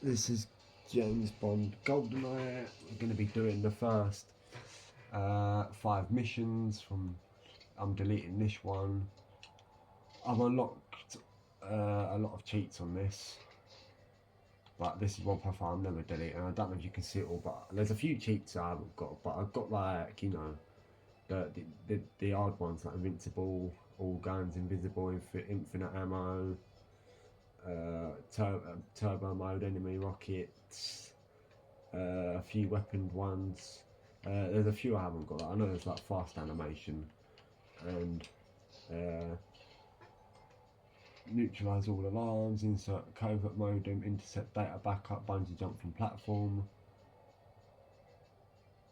This is James Bond Goldeneye. We're going to be doing the first 5 missions from. I'm deleting this one. I've unlocked a lot of cheats on this, but this is one profile I'm never deleting. I don't know if you can see it all, but there's a few cheats I haven't got. But I've got, like, you know, the odd ones like invincible, all guns invisible, infinite ammo. Turbo mode, enemy rockets, a few weaponed ones. There's a few I haven't got. I know there's like fast animation and neutralise all alarms, insert covert modem, intercept data backup, bungee jump from platform.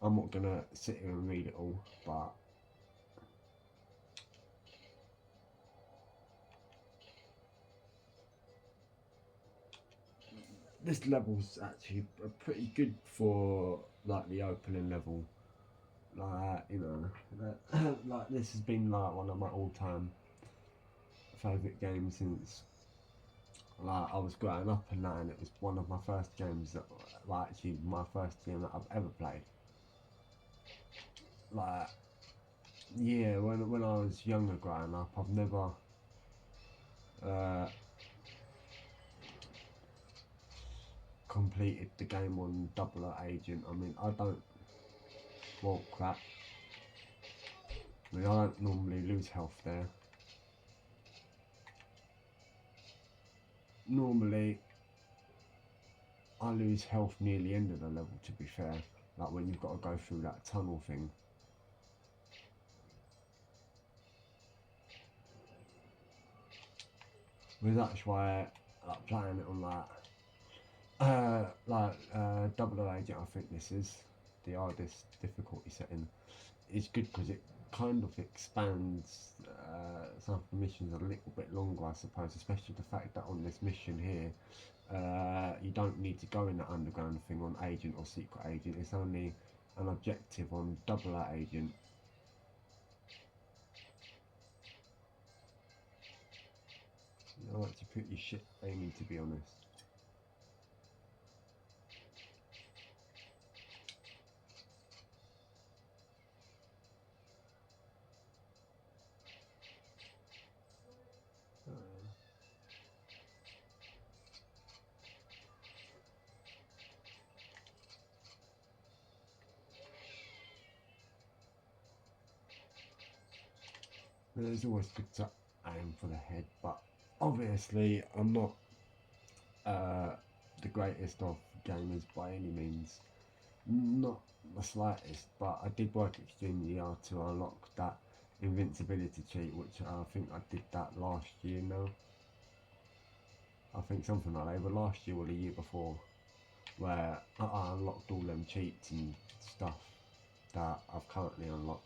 I'm not gonna sit here and read it all, but this level's actually pretty good for like the opening level. Like, you know, like this has been like one of my all-time favourite games since like I was growing up and that, and it was one of my first games that, like, actually my first game that I've ever played. Like, yeah, when I was younger growing up, I've never uh, completed the game on Double O Agent. I mean, I don't, well, crap. I mean, I don't normally lose health there. Normally, I lose health near the end of the level, to be fair. Like when you've got to go through that tunnel thing. But that's why, like, playing it on Double O Agent, I think this is the hardest difficulty setting. It's good because it kind of expands some of the missions a little bit longer, I suppose, especially the fact that on this mission here, you don't need to go in the underground thing on Agent or Secret Agent. It's only an objective on Double O Agent. I like to put your shit aiming, to be honest. It's always good to aim for the head, but obviously I'm not the greatest of gamers by any means. Not the slightest, but I did work extremely hard to unlock that invincibility cheat, which I think I did that last year now. I think something like that, either last year or the year before, where I unlocked all them cheats and stuff that I've currently unlocked.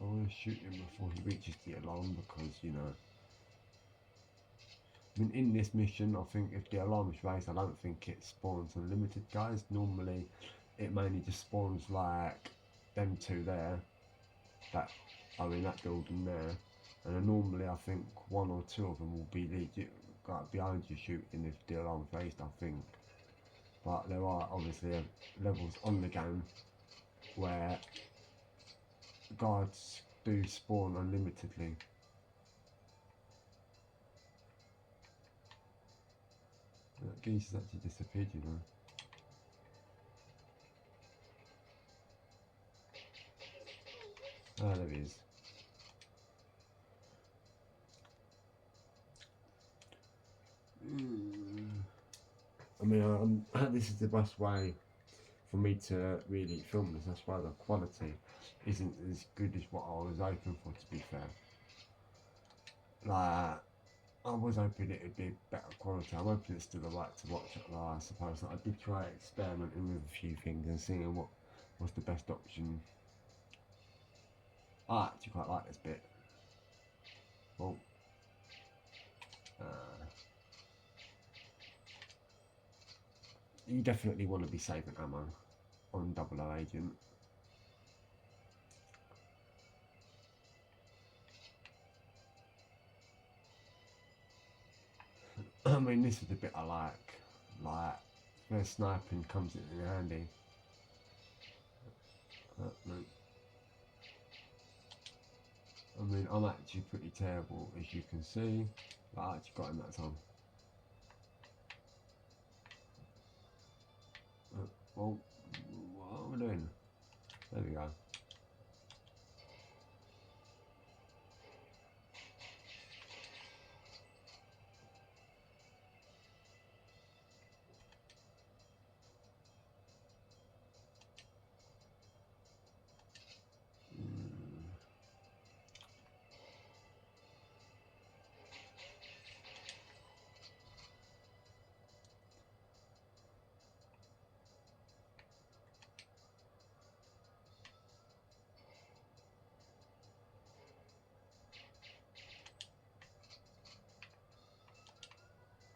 I wanna shoot him before he reaches the alarm, because, you know, I mean, in this mission, I think if the alarm is raised, I don't think it spawns unlimited guys. Normally, it mainly just spawns like them two there, that are in that building there, and then normally I think one or two of them will be legit like behind you shooting if the alarm's raised, I think. But there are obviously levels on the game where guards do spawn unlimitedly. That geese has actually disappeared, you know. Ah, there he is. I mean, this is the best way for me to really film this. That's why the quality isn't as good as what I was hoping for, to be fair. Like, I was hoping it would be better quality. I'm hoping it's still alright to watch it, like, I suppose. Like, I did try experimenting with a few things and seeing what was the best option. I actually quite like this bit. Well, you definitely want to be saving ammo on 00 Agent. I mean, this is the bit I like where sniping comes in handy. I mean, I'm actually pretty terrible, as you can see, but I actually got him that time. Well, what am I doing? There we go.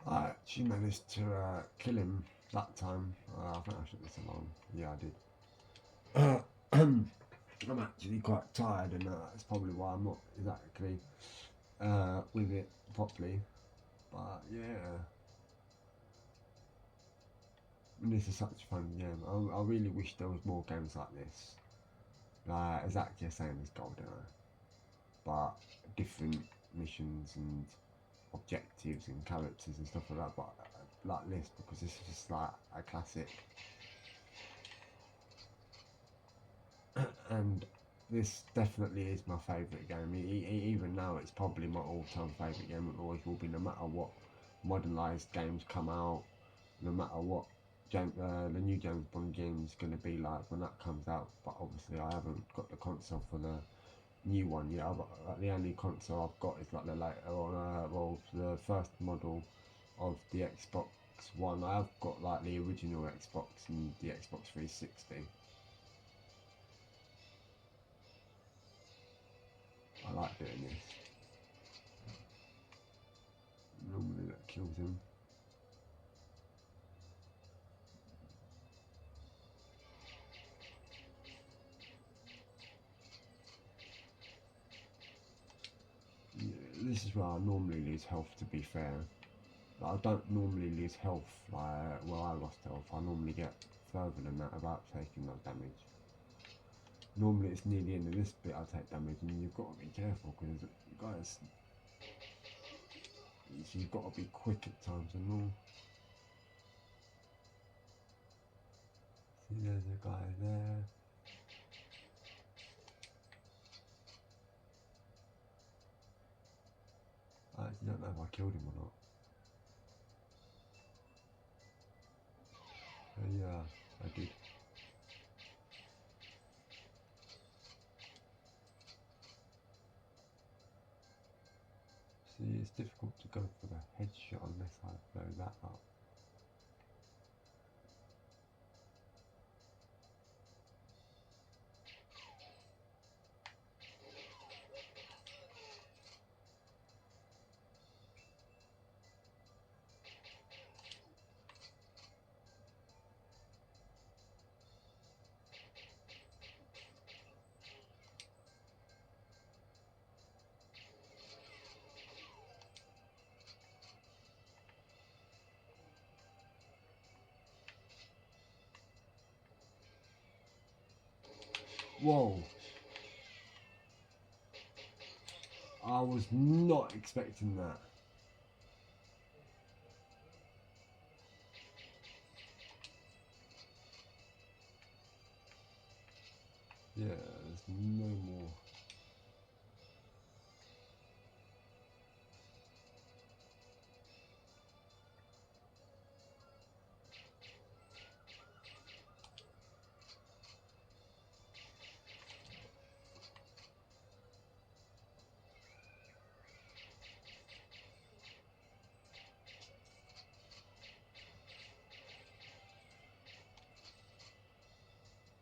I actually managed to kill him that time. I think I should this alone. Yeah, I did. I'm actually quite tired, and that's probably why I'm not exactly with it properly. But yeah, this is such a fun game. I really wish there was more games like this. Like exactly the same as Goldeneye, but different missions and objectives and characters and stuff like that. But like this, because this is just like a classic. And this definitely is my favourite game. Even now, it's probably my all-time favourite game. It always will be, no matter what modernised games come out, no matter what the new James Bond game is going to be like when that comes out. But obviously, I haven't got the console for the new one yet. Like, the only console I've got is like the later on, well, the first model of the Xbox One. I have got like the original Xbox and the Xbox 360. I like doing this. Normally that kills him. Yeah, this is where I normally lose health, to be fair. Like, I don't normally lose health like where I lost health. I normally get further than that without taking that damage. Normally it's near the end of this bit I take damage, and you've got to be careful because guys, you've got to be quick at times and all. See, there's a guy there. I actually don't know if I killed him or not. Yeah, I did. See, it's difficult to go for the headshot unless I blow that up. Whoa! I was not expecting that. Yeah, there's no more.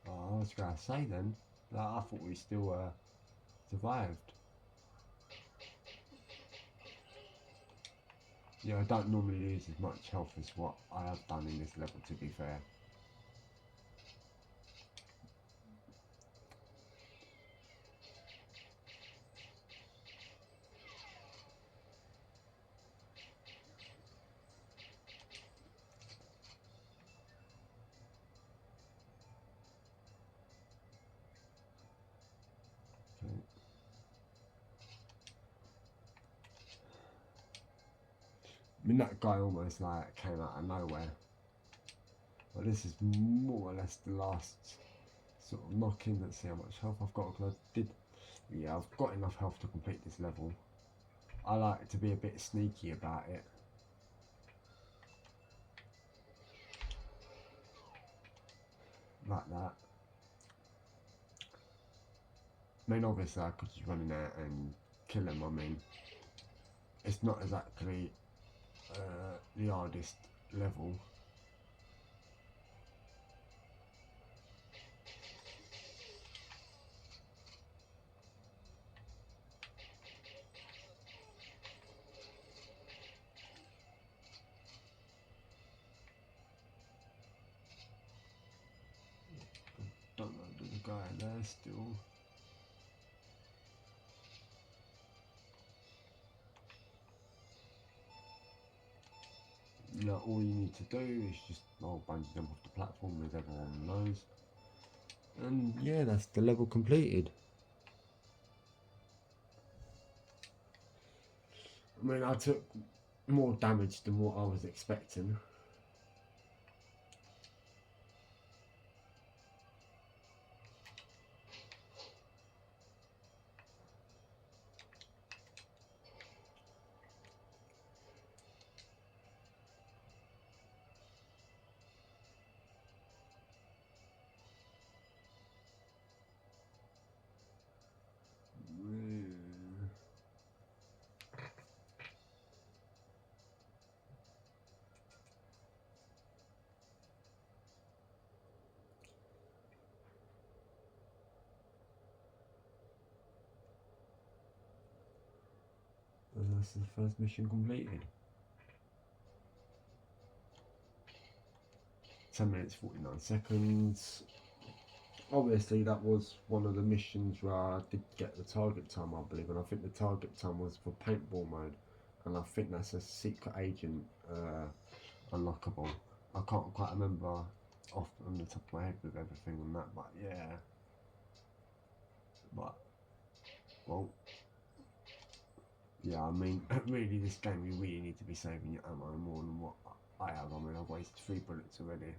Oh, I was going to say then, I thought we still Survived. Yeah, I don't normally lose as much health as what I have done in this level, to be fair. Okay. I mean, that guy almost like came out of nowhere. But this is more or less the last sort of knock-in. Let's see how much health I've got, because I did... Yeah, I've got enough health to complete this level. I like to be a bit sneaky about it. Like that. I mean, obviously I could just run in there and kill him. I mean, it's not exactly the hardest level. Don't know, there's a guy there still. Now all you need to do is just bungee jump off the platform, as everyone knows. And yeah, that's the level completed. I mean, I took more damage than what I was expecting. That's the first mission completed. 10 minutes 49 seconds. Obviously that was one of the missions where I did get the target time, I believe, and I think the target time was for paintball mode, and I think that's a secret agent unlockable. I can't quite remember off on the top of my head with everything on that, but yeah. But well, yeah, I mean, really, this game you really need to be saving your ammo more than what I have. I mean, I've wasted 3 bullets already.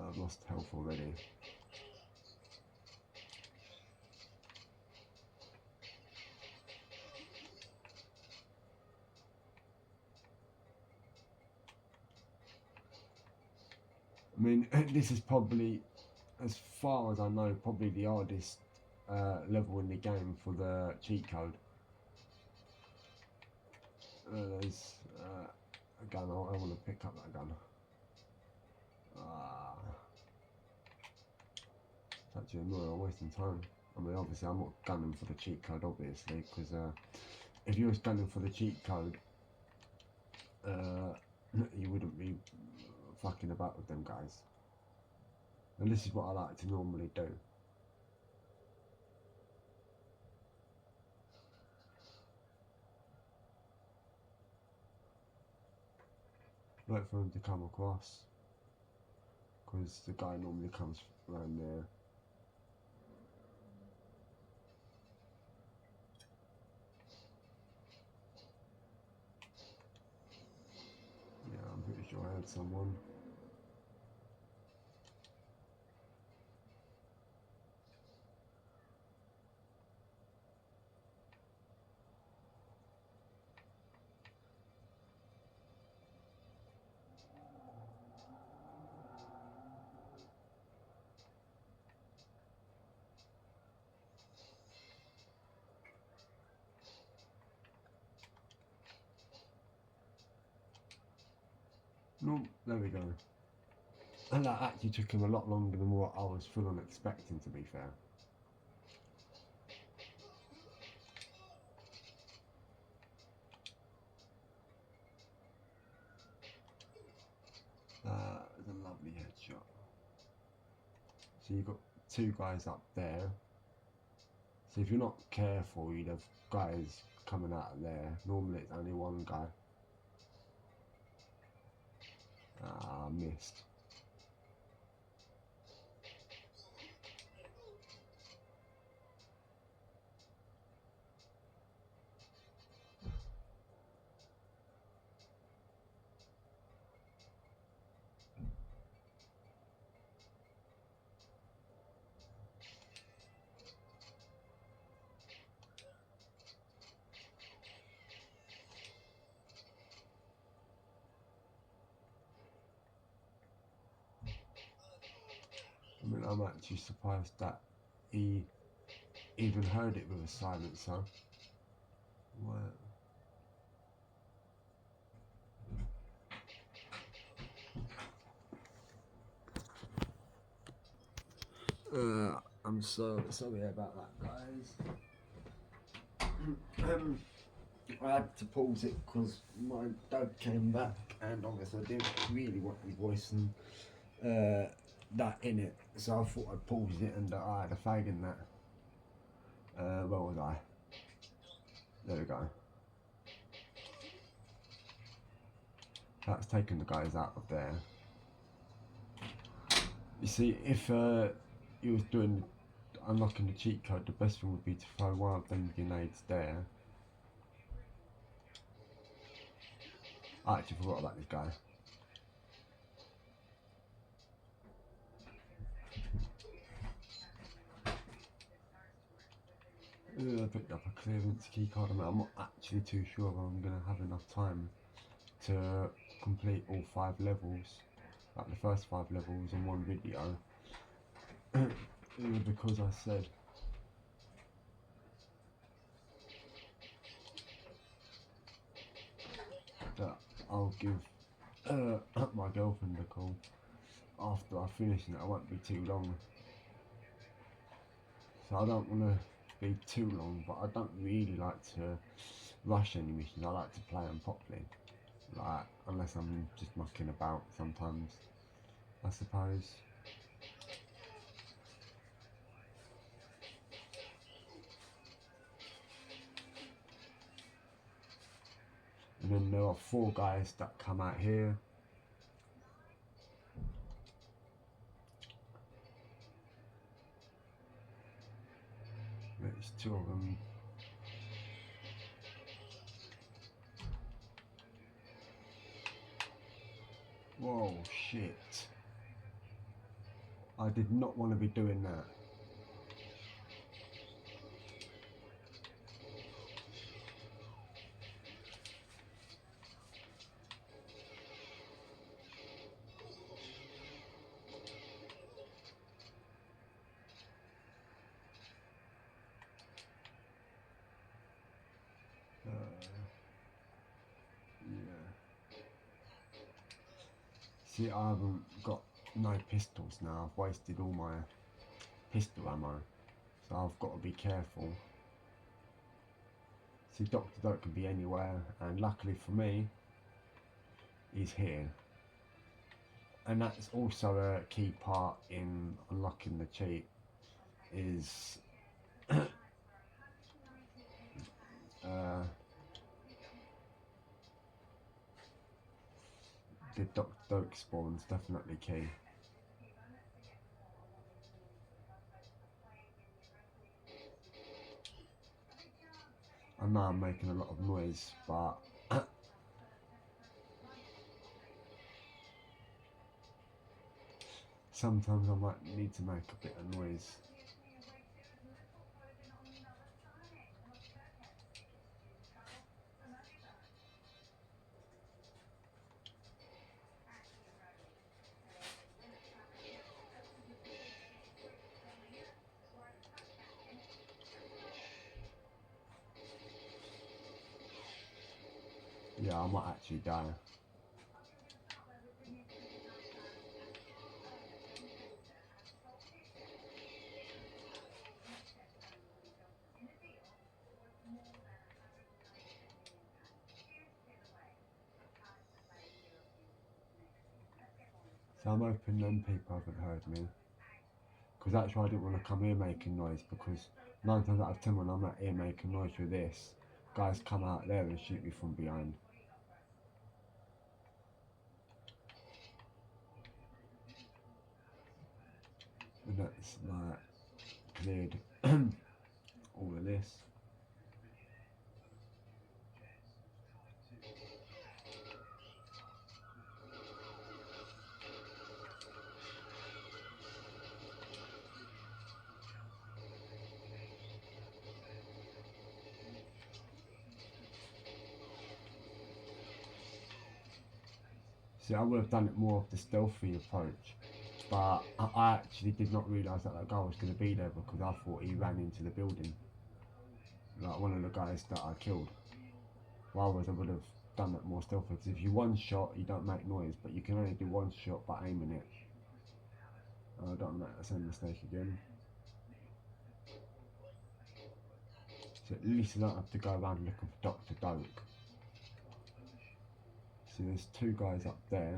I've lost health already. I mean, this is probably, as far as I know, probably the hardest level in the game for the cheat code. There's a gun. I want to pick up that gun. It's actually annoying. I'm wasting time. I mean, obviously, I'm not gunning for the cheat code, obviously, because if you was gunning for the cheat code, you wouldn't be fucking about with them guys. And this is what I like to normally do. Wait for him to come across, because the guy normally comes around there. Yeah, I'm pretty sure I had someone. No, there we go. And that actually took him a lot longer than what I was full on expecting, to be fair. It's a lovely headshot. So you've got two guys up there. So if you're not careful, you'd have guys coming out of there. Normally it's only one guy. Ah, missed. I mean, I'm actually surprised that he even heard it with a silencer. Wow. I'm so sorry about that, guys. I had to pause it because my dad came back, and obviously I didn't really want his voice and that in it, so I thought I'd pause it, and I had a fag in that. Where was I? There we go. That's taken the guys out of there. You see, if you was doing unlocking the cheat code, the best thing would be to throw one of them grenades there. I actually forgot about this guy. I picked up a clearance key card. I'm not actually too sure if I'm going to have enough time to complete all 5 levels, like the first 5 levels in one video. Because I said that I'll give my girlfriend a call after I finish, and it won't be too long. So I don't want to be too long, but I don't really like to rush any missions. I like to play them properly, like unless I'm just mucking about sometimes, I suppose. And then there are 4 guys that come out here. There's 2 of them. Whoa, shit. I did not want to be doing that. Yeah. See, I haven't got no pistols now. I've wasted all my pistol ammo, so I've got to be careful. See, Dr. Dope can be anywhere, and luckily for me, he's here. And that's also a key part in unlocking the cheat, is the Dr. Dope spawn's definitely key. I know I'm making a lot of noise, but sometimes I might need to make a bit of noise. Yeah, I might actually die. So I'm hoping them people haven't heard me. Because that's why I didn't want to come here making noise, because 9 times out of 10 when I'm out here making noise with this, guys come out there and shoot me from behind. And that's like cleared all of this. See, I would have done it more of the stealthy approach, but I actually did not realise that guy was going to be there, because I thought he ran into the building, like one of the guys that I killed. Otherwise I would have done that more stealthy, because if you one shot you don't make noise, but you can only do one shot by aiming it. I don't make the same mistake again. So at least I don't have to go around looking for Dr. Doak. See, there's 2 guys up there.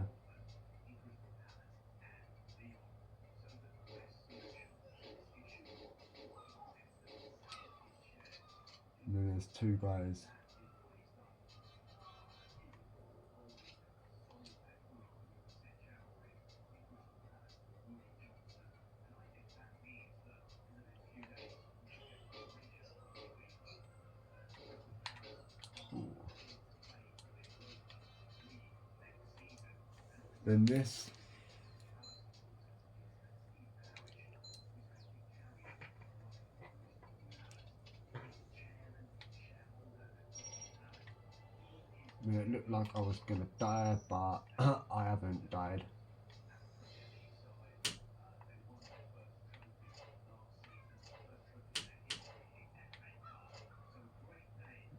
And then there's 2 guys. Then this. Yeah, it looked like I was gonna die, but I haven't died.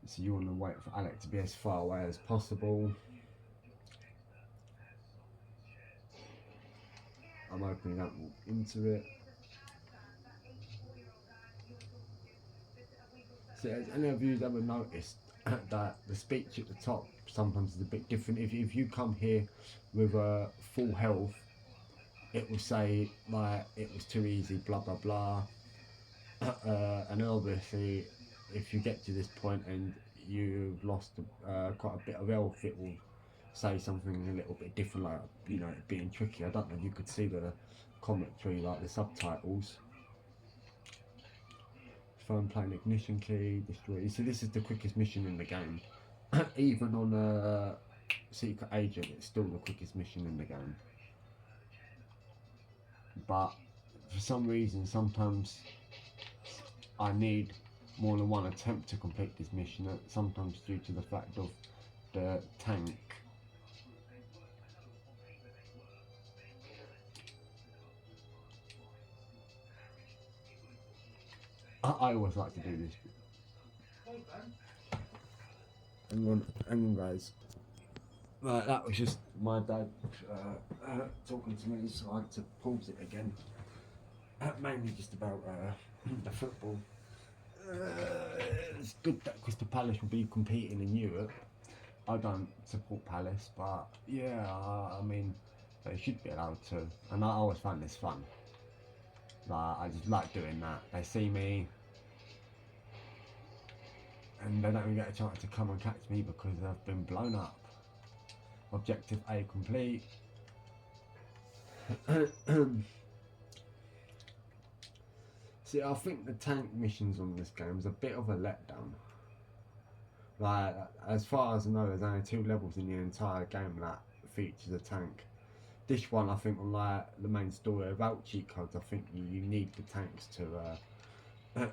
So you want to wait for Alec to be as far away as possible. I'm hoping he don't walk into it. So has any of you ever noticed that the speech at the top sometimes is a bit different? If you come here with full health, it will say like it was too easy, blah blah blah. And obviously, if you get to this point and you've lost quite a bit of health, it will say something a little bit different, like, you know, it being tricky. I don't know if you could see the commentary, like the subtitles. Phone playing ignition key, destroy. So this is the quickest mission in the game. Even on a secret agent, it's still the quickest mission in the game. But for some reason, sometimes I need more than one attempt to complete this mission. Sometimes due to the fact of the tank. I always like to do this. Hang on guys. Right, that was just my dad talking to me, so I had to pause it again. Mainly just about the football. It's good that Crystal Palace will be competing in Europe. I don't support Palace, but yeah, I mean, they should be allowed to. And I always find this fun. Like, I just like doing that. They see me, and they don't even get a chance to come and catch me because I've been blown up. Objective A complete. See, I think the tank missions on this game is a bit of a letdown. Like, as far as I know, there's only 2 levels in the entire game that features a tank. This one, I think, on like the main story, without cheat codes, I think you need the tanks to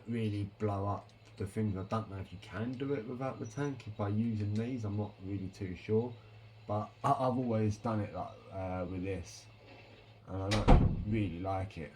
really blow up the things. I don't know if you can do it without the tank. By using these, I'm not really too sure. But I've always done it like with this, and I don't really like it.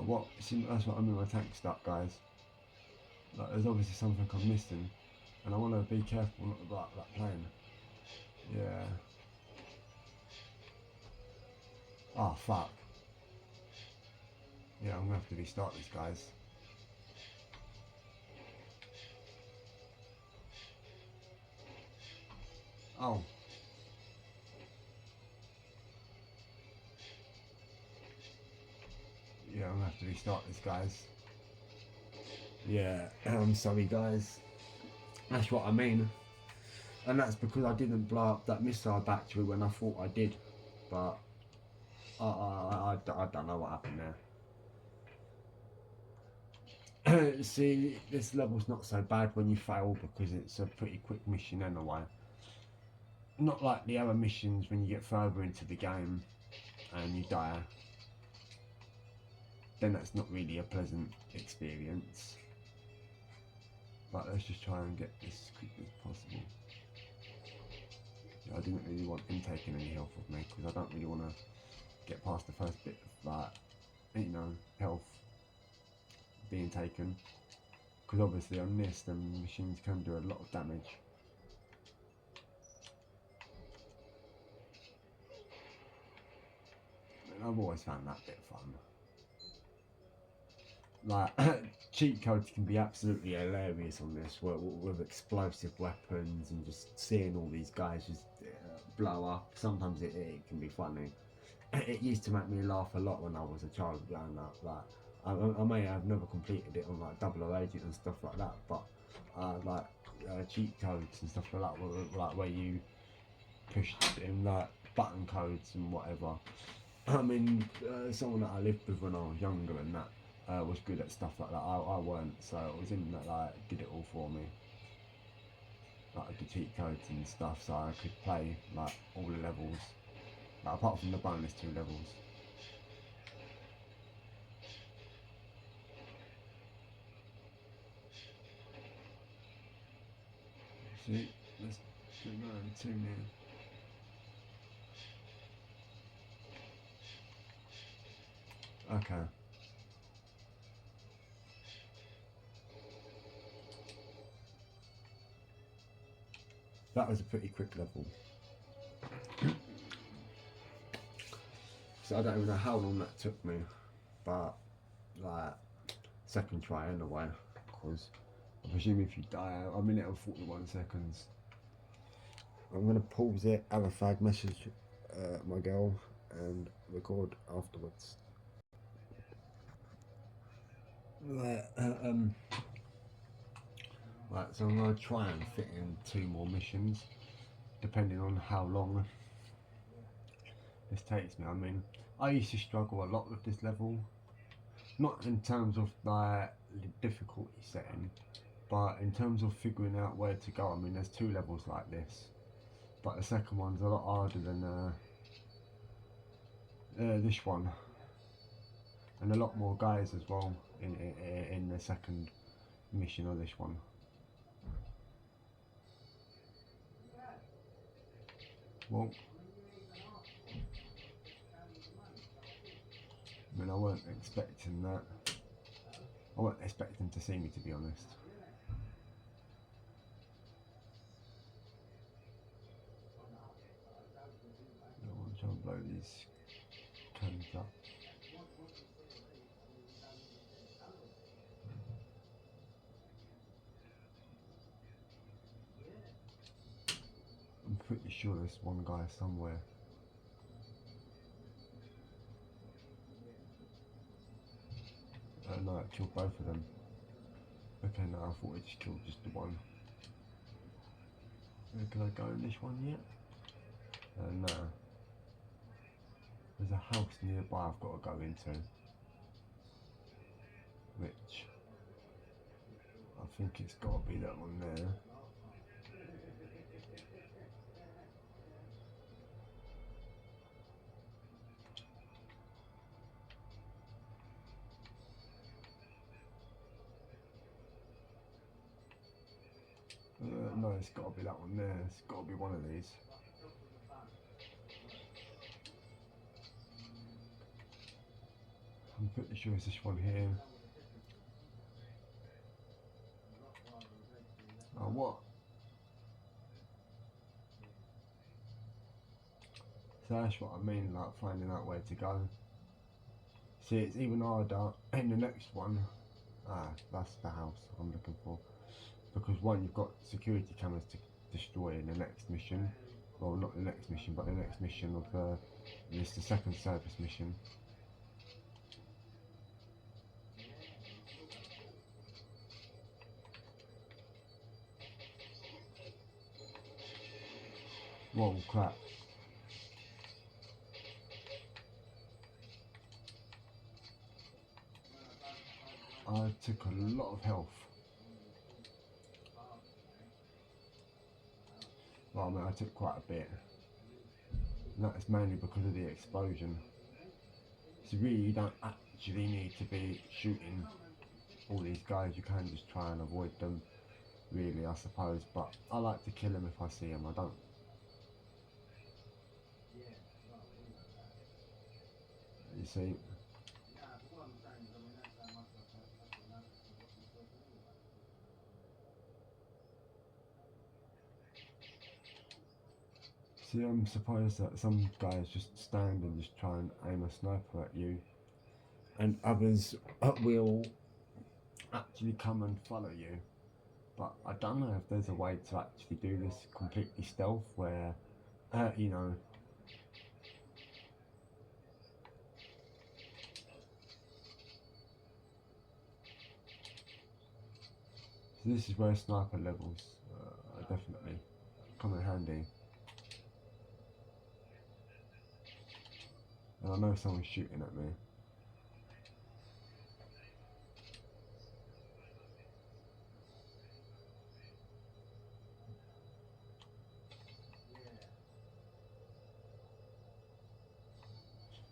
what? See, that's what I mean. My tank's stuck, guys. Like, there's obviously something I'm missing, and I want to be careful not to block that plane. Yeah. Oh fuck. Yeah, I'm gonna have to restart this, guys. Oh. Yeah, I'm gonna have to restart this, guys. Yeah, I'm sorry, guys. That's what I mean. And that's because I didn't blow up that missile battery when I thought I did. But I don't know what happened there. See, this level's not so bad when you fail because it's a pretty quick mission anyway. Not like the other missions when you get further into the game and you die. Then that's not really a pleasant experience. But let's just try and get this as quick as possible. I didn't really want him taking any health of me because I don't really want to get past the first bit of that, you know, health being taken. Because obviously on this, the machines can do a lot of damage. And I've always found that bit fun. Like, cheat codes can be absolutely hilarious on this with explosive weapons and just seeing all these guys just blow up. Sometimes it can be funny. It used to make me laugh a lot when I was a child growing up. Like, I may have never completed it on like Double O Agent and stuff like that, but cheat codes and stuff like that, like where you push in like button codes and whatever. I mean, someone that I lived with when I was younger and that was good at stuff like that. I weren't, so it was him that like did it all for me, like the cheat codes and stuff, so I could play like all the levels, like, apart from the bonus 2 levels. See, let's do another 2 now. Okay. That was a pretty quick level. So I don't even know how long that took me, but like second try anyway, because I presume if you die, I'm a minute and 41 seconds. I'm going to pause it, have a fag message my girl and record afterwards. Right, right, so I'm going to try and fit in 2 more missions, depending on how long this takes me. I mean, I used to struggle a lot with this level, not in terms of like the difficulty setting, but in terms of figuring out where to go. I mean, there's 2 levels like this, but the second one's a lot harder than this one, and a lot more guys as well in the second mission of this one. Well, I mean, I weren't expecting that. I weren't expecting to see me, to be honest. I want to try and blow these cans up. I'm pretty sure there's one guy somewhere. No, it killed both of them. Okay, no, I thought it just killed just the one. Can I go in this one yet? No. There's a house nearby I've got to go into, which I think it's got to be that one there. No, it's got to be that one there. It's got to be one of these. I'm pretty sure it's this one here. Oh, what? So that's what I mean, like finding out where to go. See, it's even harder in the next one. Ah, that's the house I'm looking for. Because one, you've got security cameras to destroy in the next mission. Well, not the next mission, but the next mission of this, the second service mission. Whoa, crap. I took a lot of health. Well, I mean, I took quite a bit. And that is mainly because of the explosion. So really, you don't actually need to be shooting all these guys. You can just try and avoid them, really, I suppose. But I like to kill them if I see them. I don't. You see? See, I'm surprised that some guys just stand and just try and aim a sniper at you, and others will actually come and follow you. But I don't know if there's a way to actually do this completely stealth where, you know, so this is where sniper levels definitely come in handy. And I know someone's shooting at me.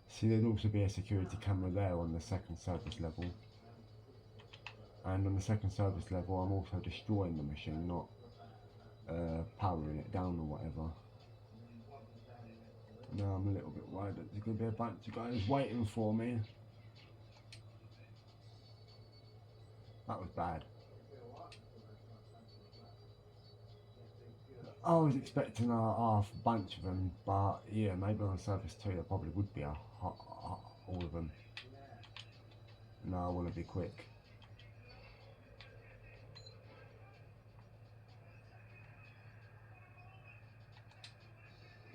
See, there'd also be a security camera there on the second service level. And on the second service level, I'm also destroying the machine, not powering it down or whatever. Now I'm a little bit worried that there's going to be a bunch of guys waiting for me. That was bad. I was expecting a half bunch of them, but yeah, maybe on surface 2 there probably would be all of them. No, I want to be quick.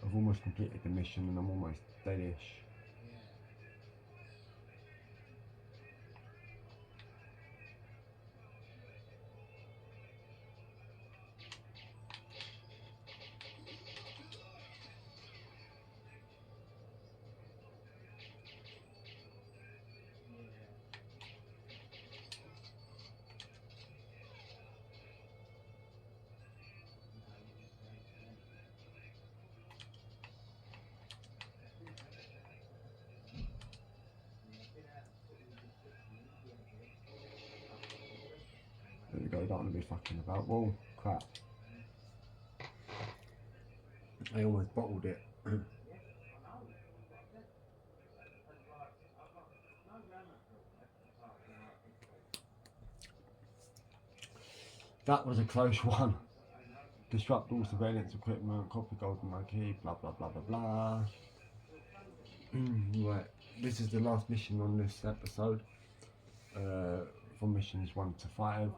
I've almost completed the mission and I'm almost deadish. There we go, don't want to be fucking about. Whoa, crap. I almost bottled it. That was a close one. Disrupt all surveillance equipment, copy Goldeneye key, blah blah blah blah blah. Right, this is the last mission on this episode. From missions 1 to 5.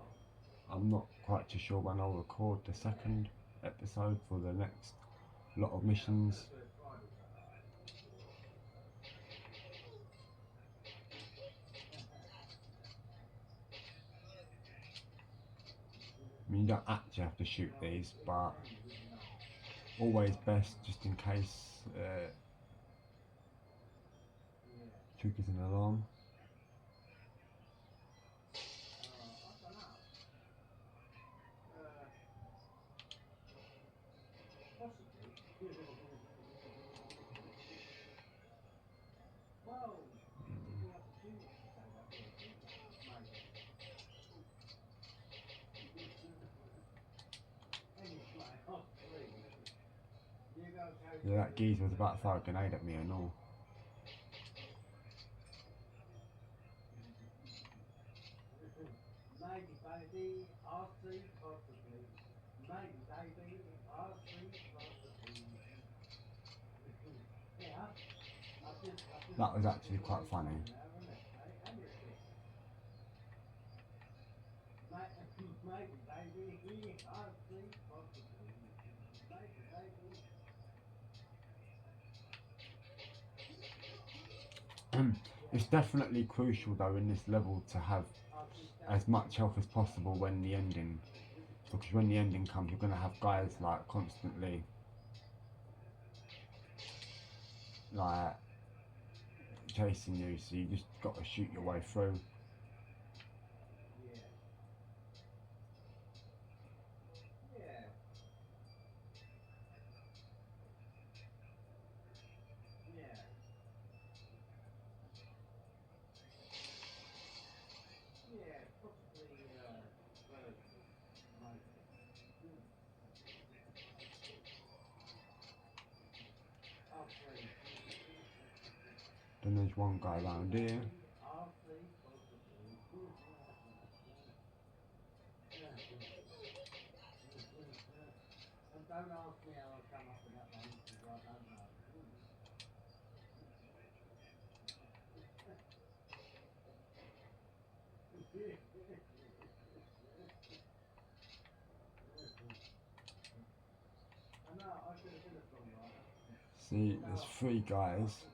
I'm not quite too sure when I'll record the second episode for the next lot of missions. I mean, you don't actually have to shoot these, but always best just in case triggers an alarm. Yeah, that geezer was about to throw a grenade at me and all. That was actually quite funny. It's definitely crucial though in this level to have as much health as possible when the ending, because when the ending comes you're going to have guys like constantly like chasing you, so you just got to shoot your way through. Then there's one guy around here. See, there's 3 guys.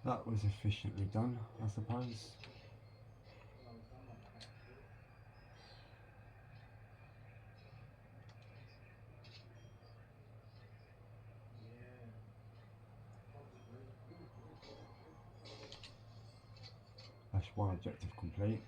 That was efficiently done, I suppose. That's one objective complete.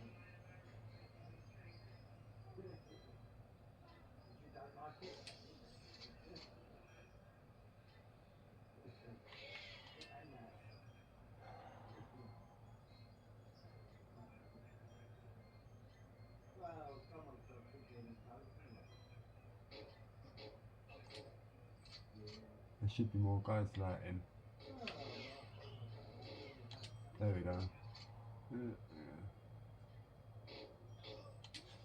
There should be more guys lighting. There we go.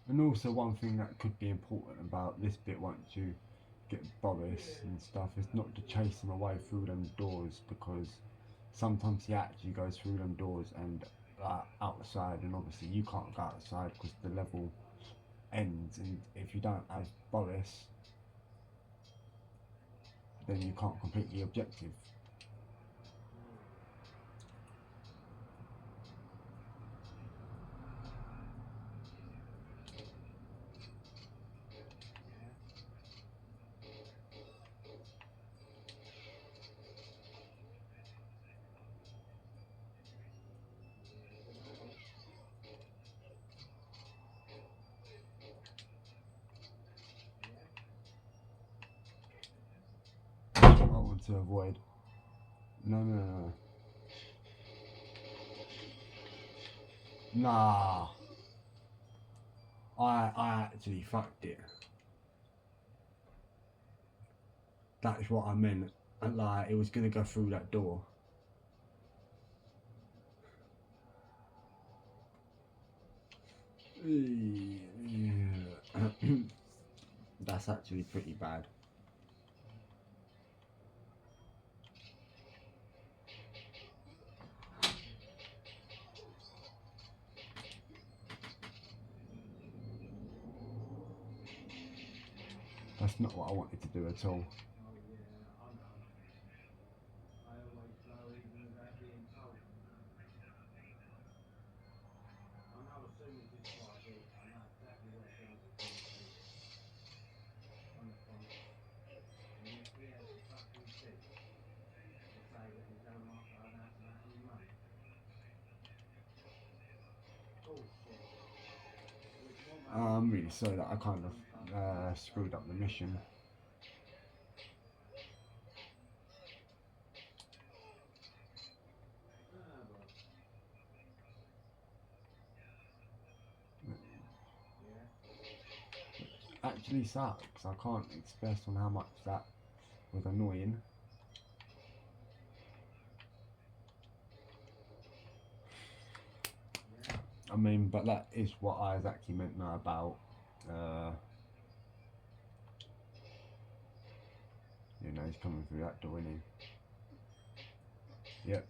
And also one thing that could be important about this bit once you get Boris and stuff is not to chase him away through them doors, because sometimes he actually goes through them doors and outside, and obviously you can't go outside because the level ends, and if you don't have Boris then you can't complete the objective. I want to avoid. No. Nah. I actually fucked it. That's what I meant. And like, it was gonna go through that door. That's actually pretty bad. That's not what I wanted to do at all. I'm really sorry that I kind of screwed up the mission. Actually sucks. I can't express on how much that was annoying. I mean, but that is what I exactly meant now about, you know, he's coming through that door, isn't he? Yep.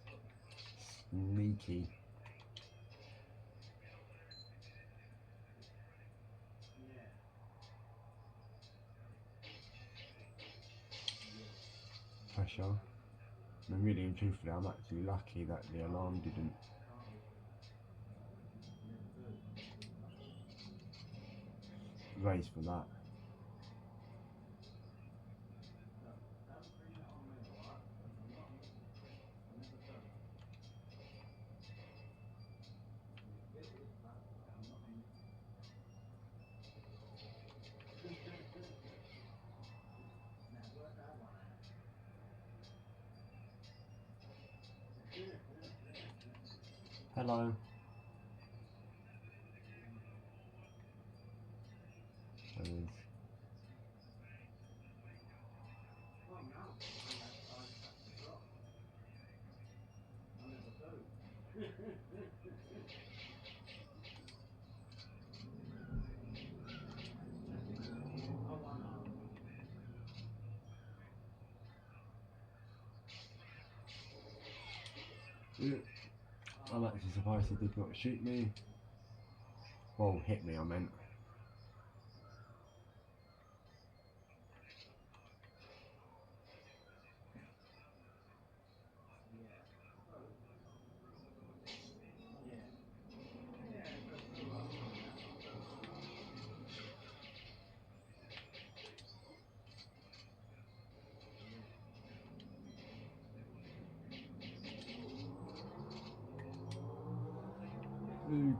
Sneaky. Pressure. I mean, really and truthfully, I'm actually lucky that the alarm didn't raise for that. Hello. There is. Yeah. I'm actually surprised he did not shoot me. Well, hit me, I meant.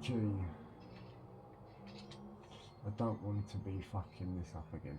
Okay. I don't want to be fucking this up again.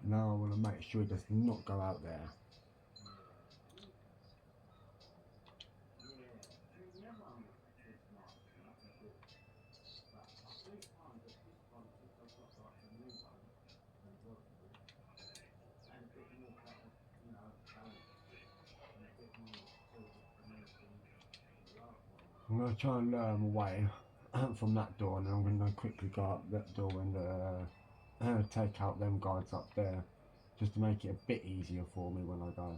Now I want to make sure he does not go out there. I'm going to try and lure him away from that door, and then I'm going to quickly go up that door and take out them guards up there, just to make it a bit easier for me when I go.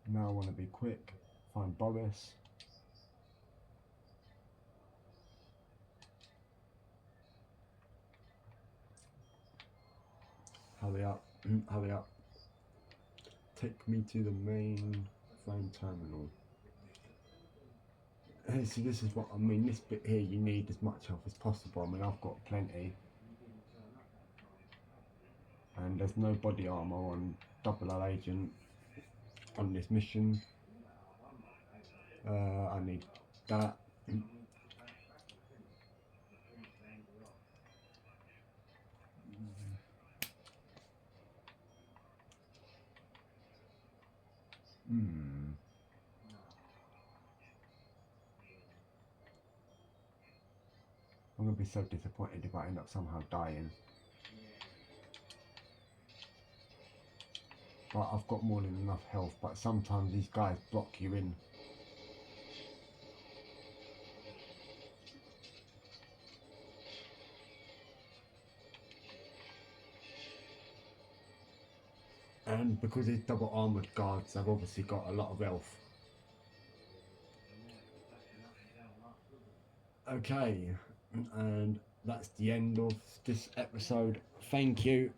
Now I want to be quick, find Boris. Hurry up, hurry up. Take me to the main phone terminal. Hey, so this is what I mean, this bit here you need as much health as possible. I mean, I've got plenty. And there's no body armor on Double O Agent on this mission. I need that. I'm going to be so disappointed if I end up somehow dying. Like, I've got more than enough health, but sometimes these guys block you in. And because they're double armoured guards, they've obviously got a lot of health. Okay, and that's the end of this episode. Thank you.